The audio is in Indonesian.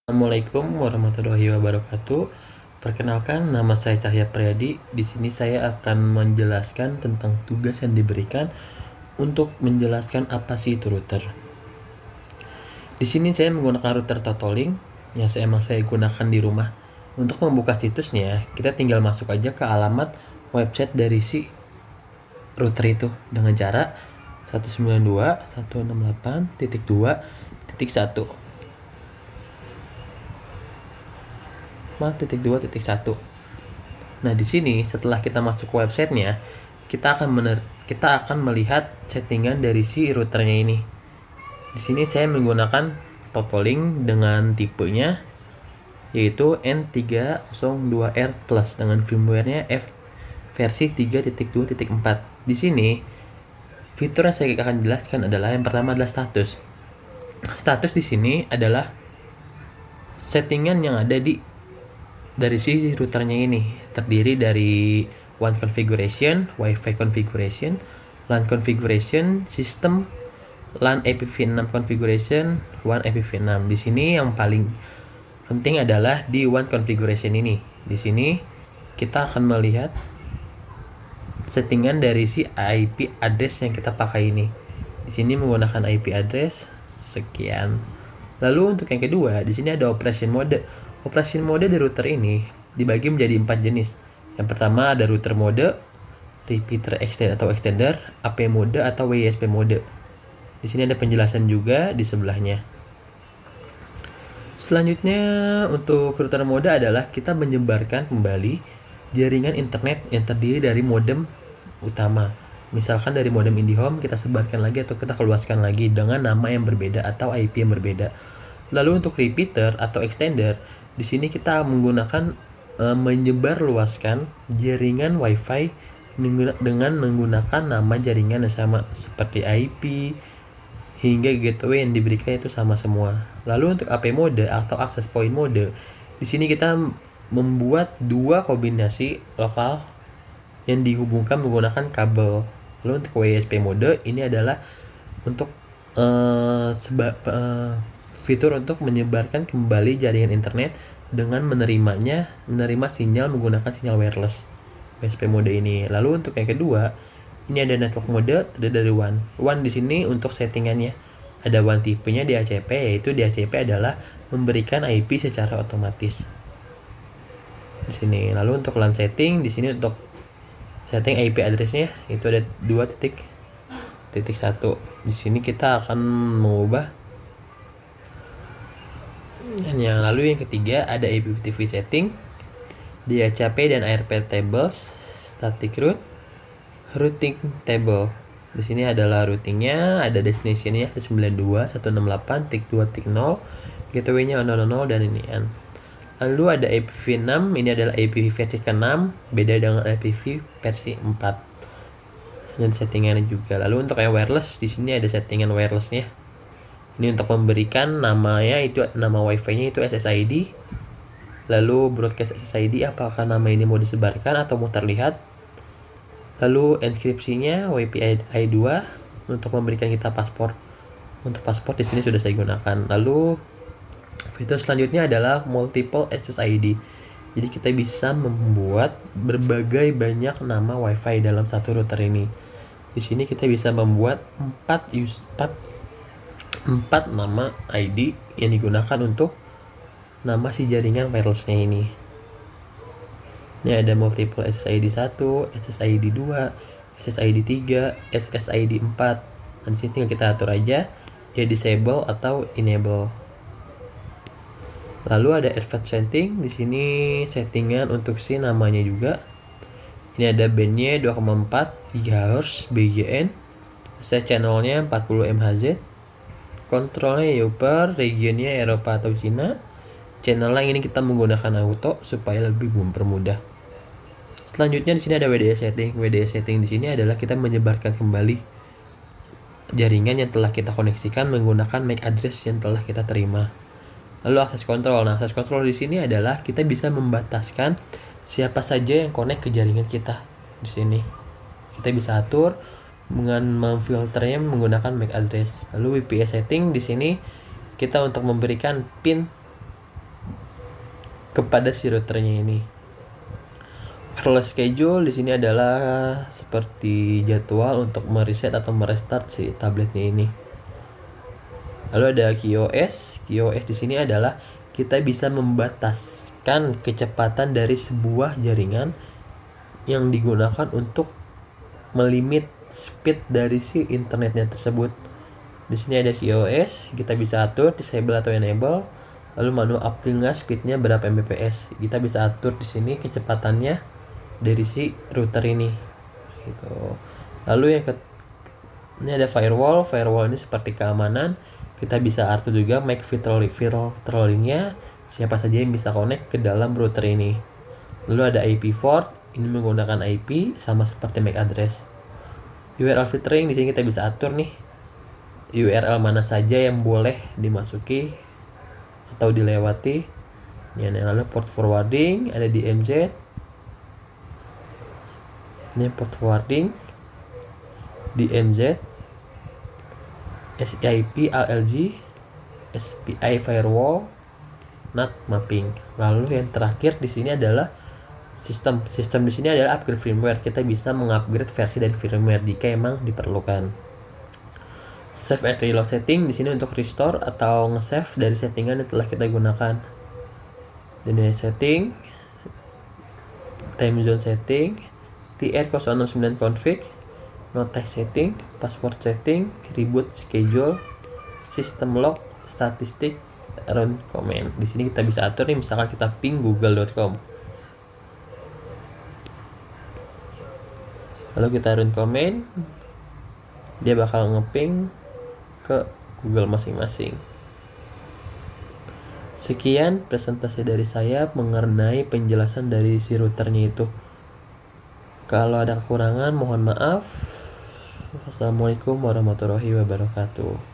Assalamualaikum warahmatullahi wabarakatuh. Perkenalkan, nama saya Cahya Priadi. Di sini saya akan menjelaskan tentang tugas yang diberikan untuk menjelaskan apa sih itu router. Di sini saya menggunakan router Totoling yang saya gunakan di rumah. Untuk membuka situsnya, kita tinggal masuk aja ke alamat website dari si router itu dengan cara 192.168.2.1. 2.1. Nah, di sini setelah kita masuk ke websitenya, kita akan melihat settingan dari si routernya ini. Di sini saya menggunakan Totoling dengan tipenya yaitu N302R Plus dengan firmware-nya versi 3.2.4. Di sini fitur yang saya akan jelaskan adalah yang pertama adalah status. Status di sini adalah settingan yang ada dari si routernya ini, terdiri dari WAN configuration, Wi-Fi configuration, LAN configuration, system, LAN IPv6 configuration, WAN IPv6. Di sini yang paling penting adalah di WAN configuration ini. Di sini kita akan melihat settingan dari si IP address yang kita pakai ini. Di sini menggunakan IP address sekian. Lalu untuk yang kedua, di sini ada operation mode. Operation mode di router ini dibagi menjadi 4 jenis. Yang pertama ada router mode, repeater extender, AP mode atau WISP mode. Di sini ada penjelasan juga di sebelahnya. Selanjutnya untuk router mode adalah kita menyebarkan kembali jaringan internet yang terdiri dari modem utama. Misalkan dari modem IndiHome kita sebarkan lagi atau kita keluaskan lagi dengan nama yang berbeda atau IP yang berbeda. Lalu untuk repeater atau extender, di sini kita menggunakan menyebar luaskan jaringan WiFi dengan menggunakan nama jaringan yang sama seperti IP hingga gateway yang diberikan itu sama semua. Lalu untuk AP mode atau access point mode, di sini kita membuat dua kombinasi lokal yang dihubungkan menggunakan kabel. Lalu untuk WISP mode ini adalah untuk fitur untuk menyebarkan kembali jaringan internet dengan menerima sinyal menggunakan sinyal wireless WSP mode ini. Lalu untuk yang kedua, ini ada network mode, ada dari WAN. WAN di sini untuk settingannya ada WAN tipenya DHCP, yaitu DHCP adalah memberikan IP secara otomatis. Di sini. Lalu untuk LAN setting, di sini untuk setting IP address-nya itu ada 2.1. Di sini kita akan mengubah. Dan lalu yang ketiga ada IPv4 setting, DHCP dan ARP tables, static route, routing table. Di sini adalah routingnya, ada destination-nya 192.168.2.0, gateway-nya 000 dan ini kan. Lalu ada IPv6, ini adalah IPv versi ke-6, beda dengan IPv versi 4. Dan settingannya juga. Lalu untuk yang wireless, di sini ada settingan wireless-nya. Ini untuk memberikan namanya itu nama WiFi-nya itu SSID. Lalu broadcast SSID apakah nama ini mau disebarkan atau mau terlihat. Lalu enkripsinya WPI2 untuk memberikan kita paspor. Untuk paspor di sini sudah saya gunakan. Lalu fitur selanjutnya adalah multiple SSID. Jadi kita bisa membuat berbagai banyak nama WiFi dalam satu router ini. Di sini kita bisa membuat 4 nama ID yang digunakan untuk nama si jaringan wirelessnya ini. Ini ada multiple SSID 1, SSID 2, SSID 3, SSID 4. Nah, di sini tinggal kita atur aja ya disable atau enable. Lalu ada advanced setting, di sini settingan untuk si namanya juga. Ini ada bandnya 2,4 GHz BGN. Saya channelnya 40 MHz. Kontrolnya Uper, regionnya Eropa atau Cina. Channel yang ini kita menggunakan auto supaya lebih mempermudah. Selanjutnya di sini ada WDS setting. WDS setting di sini adalah kita menyebarkan kembali jaringan yang telah kita koneksikan menggunakan MAC address yang telah kita terima. Lalu akses kontrol. Nah, akses kontrol di sini adalah kita bisa membataskan siapa saja yang connect ke jaringan kita di sini. Kita bisa atur dengan memfilternya menggunakan MAC address. Lalu WPS setting di sini kita untuk memberikan pin kepada si routernya ini. Wireless schedule di sini adalah seperti jadwal untuk mereset atau merestart si tabletnya ini. Lalu ada QoS. QoS di sini adalah kita bisa membataskan kecepatan dari sebuah jaringan yang digunakan untuk melimit speed dari si internetnya tersebut. Di sini ada QoS, kita bisa atur disable atau enable. Lalu menu update speednya berapa Mbps. Kita bisa atur di sini kecepatannya dari si router ini. Gitu. Lalu ini ada firewall. Firewall ini seperti keamanan. Kita bisa atur juga MAC filtering-nya, siapa saja yang bisa connect ke dalam router ini. Lalu ada IP port, ini menggunakan IP sama seperti MAC address. URL filtering di sini kita bisa atur nih URL mana saja yang boleh dimasuki atau dilewati. Ini lalu port forwarding ada di MZ. Ini port forwarding di MZ, SIP ALG, SPI firewall, NAT mapping. Lalu yang terakhir di sini adalah sistem. Sistem di sini adalah upgrade firmware. Kita bisa mengupgrade versi dari firmware jika emang diperlukan. Save and reload setting di sini untuk restore atau nge-save dari settingan yang telah kita gunakan. Ini setting, time zone setting, TR069 config, notice setting, password setting, reboot schedule, system log, statistik, run command. Di sini kita bisa atur nih, misalkan kita ping google.com. Lalu kita run command, dia bakal ngeping ke Google masing-masing. Sekian presentasi dari saya mengenai penjelasan dari si routernya itu. Kalau ada kekurangan mohon maaf. Wassalamualaikum warahmatullahi wabarakatuh.